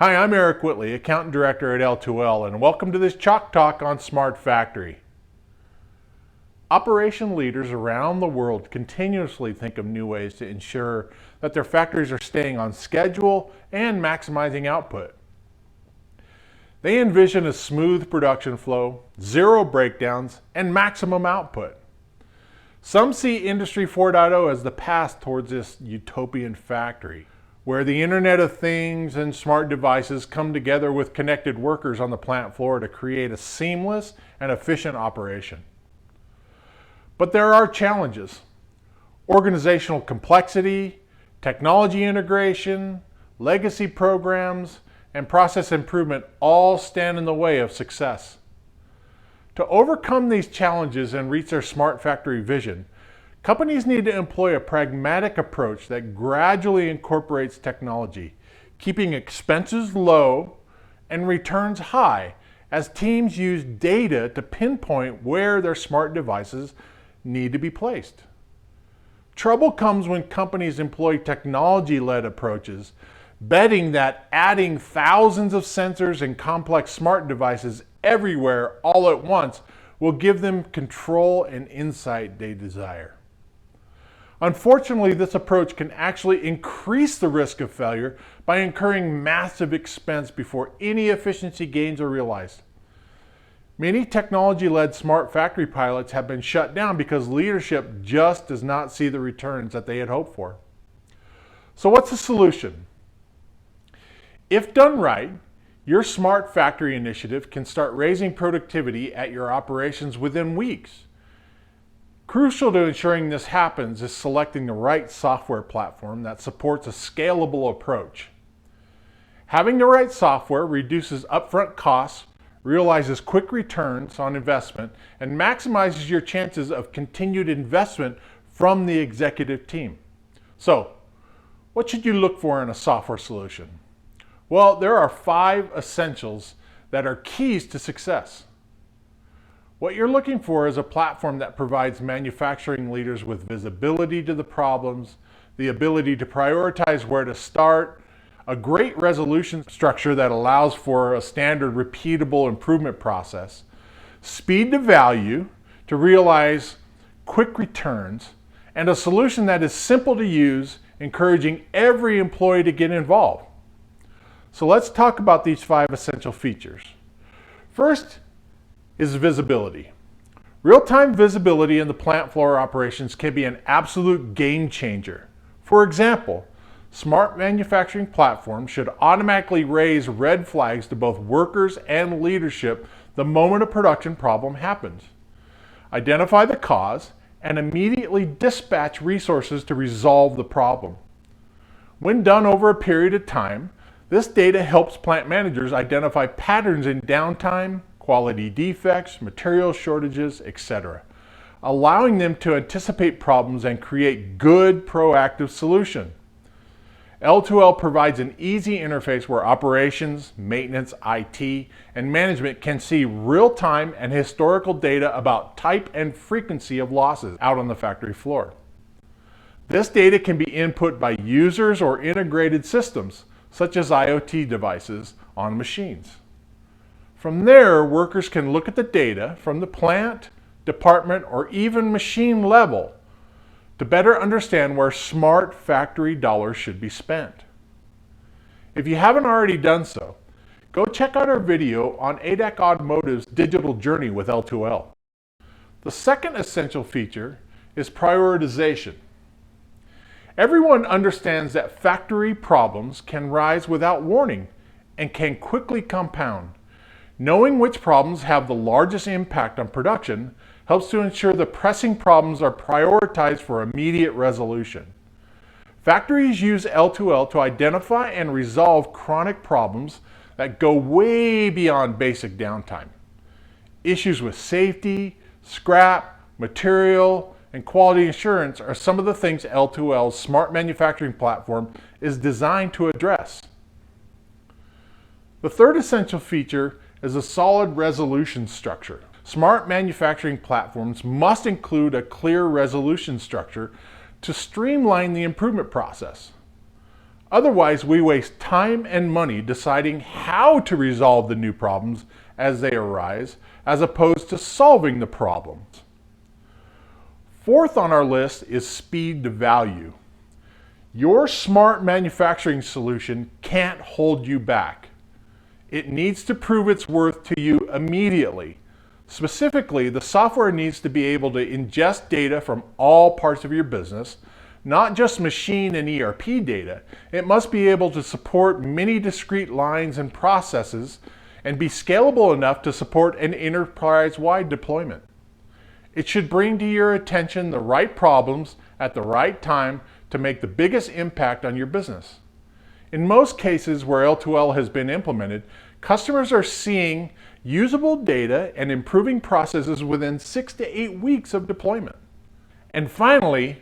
Hi, I'm Eric Whitley, Accountant Director at L2L, and welcome to this Chalk Talk on Smart Factory. Operation leaders around the world continuously think of new ways to ensure that their factories are staying on schedule and maximizing output. They envision a smooth production flow, zero breakdowns, and maximum output. Some see Industry 4.0 as the path towards this utopian factory, where the Internet of Things and smart devices come together with connected workers on the plant floor to create a seamless and efficient operation. But there are challenges. Organizational complexity, technology integration, legacy programs, and process improvement all stand in the way of success. To overcome these challenges and reach their smart factory vision, companies need to employ a pragmatic approach that gradually incorporates technology, keeping expenses low and returns high as teams use data to pinpoint where their smart devices need to be placed. Trouble comes when companies employ technology-led approaches, betting that adding thousands of sensors and complex smart devices everywhere all at once will give them control and insight they desire. Unfortunately, this approach can actually increase the risk of failure by incurring massive expense before any efficiency gains are realized. Many technology-led smart factory pilots have been shut down because leadership just does not see the returns that they had hoped for. So what's the solution? If done right, your smart factory initiative can start raising productivity at your operations within weeks. Crucial to ensuring this happens is selecting the right software platform that supports a scalable approach. Having the right software reduces upfront costs, realizes quick returns on investment, and maximizes your chances of continued investment from the executive team. So, what should you look for in a software solution? Well, there are 5 essentials that are keys to success. What you're looking for is a platform that provides manufacturing leaders with visibility to the problems, the ability to prioritize where to start, a great resolution structure that allows for a standard repeatable improvement process, speed to value to realize quick returns, and a solution that is simple to use, encouraging every employee to get involved. So let's talk about these 5 essential features. First is visibility. Real-time visibility in the plant floor operations can be an absolute game changer. For example, smart manufacturing platforms should automatically raise red flags to both workers and leadership the moment a production problem happens. Identify the cause and immediately dispatch resources to resolve the problem. When done over a period of time, this data helps plant managers identify patterns in downtime, quality defects, material shortages, etc., allowing them to anticipate problems and create good proactive solutions. L2L provides an easy interface where operations, maintenance, IT, and management can see real-time and historical data about type and frequency of losses out on the factory floor. This data can be input by users or integrated systems, such as IoT devices on machines. From there, workers can look at the data from the plant, department, or even machine level to better understand where smart factory dollars should be spent. If you haven't already done so, go check out our video on ADAC Automotive's digital journey with L2L. The second essential feature is prioritization. Everyone understands that factory problems can rise without warning and can quickly compound. Knowing which problems have the largest impact on production helps to ensure the pressing problems are prioritized for immediate resolution. Factories use L2L to identify and resolve chronic problems that go way beyond basic downtime. Issues with safety, scrap, material, and quality assurance are some of the things L2L's smart manufacturing platform is designed to address. The third essential feature is a solid resolution structure. Smart manufacturing platforms must include a clear resolution structure to streamline the improvement process. Otherwise, we waste time and money deciding how to resolve the new problems as they arise, as opposed to solving the problems. Fourth on our list is speed to value. Your smart manufacturing solution can't hold you back. It needs to prove its worth to you immediately. Specifically, the software needs to be able to ingest data from all parts of your business, not just machine and ERP data. It must be able to support many discrete lines and processes and be scalable enough to support an enterprise-wide deployment. It should bring to your attention the right problems at the right time to make the biggest impact on your business. In most cases where L2L has been implemented, customers are seeing usable data and improving processes within 6 to 8 weeks of deployment. And finally,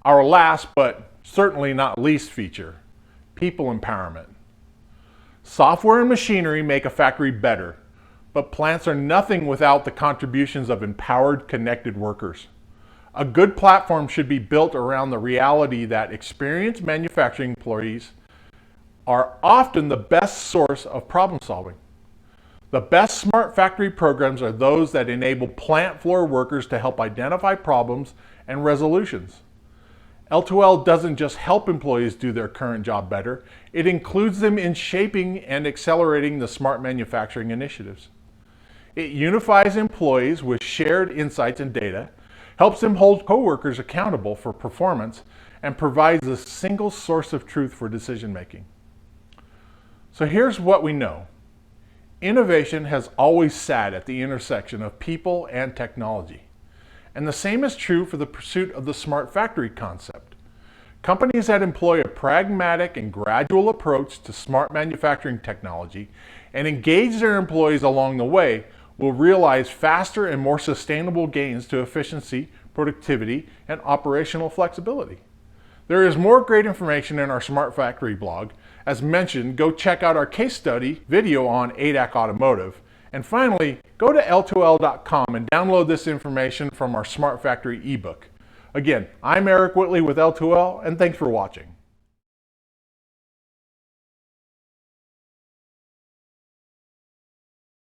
our last but certainly not least feature, people empowerment. Software and machinery make a factory better, but plants are nothing without the contributions of empowered, connected workers. A good platform should be built around the reality that experienced manufacturing employees are often the best source of problem solving. The best smart factory programs are those that enable plant floor workers to help identify problems and resolutions. L2L doesn't just help employees do their current job better, it includes them in shaping and accelerating the smart manufacturing initiatives. It unifies employees with shared insights and data, helps them hold coworkers accountable for performance, and provides a single source of truth for decision making. So here's what we know. Innovation has always sat at the intersection of people and technology. And the same is true for the pursuit of the smart factory concept. Companies that employ a pragmatic and gradual approach to smart manufacturing technology and engage their employees along the way will realize faster and more sustainable gains to efficiency, productivity, and operational flexibility. There is more great information in our Smart Factory blog. As mentioned, go check out our case study video on ADAC Automotive. And finally, go to L2L.com and download this information from our Smart Factory ebook. Again, I'm Eric Whitley with L2L, and thanks for watching.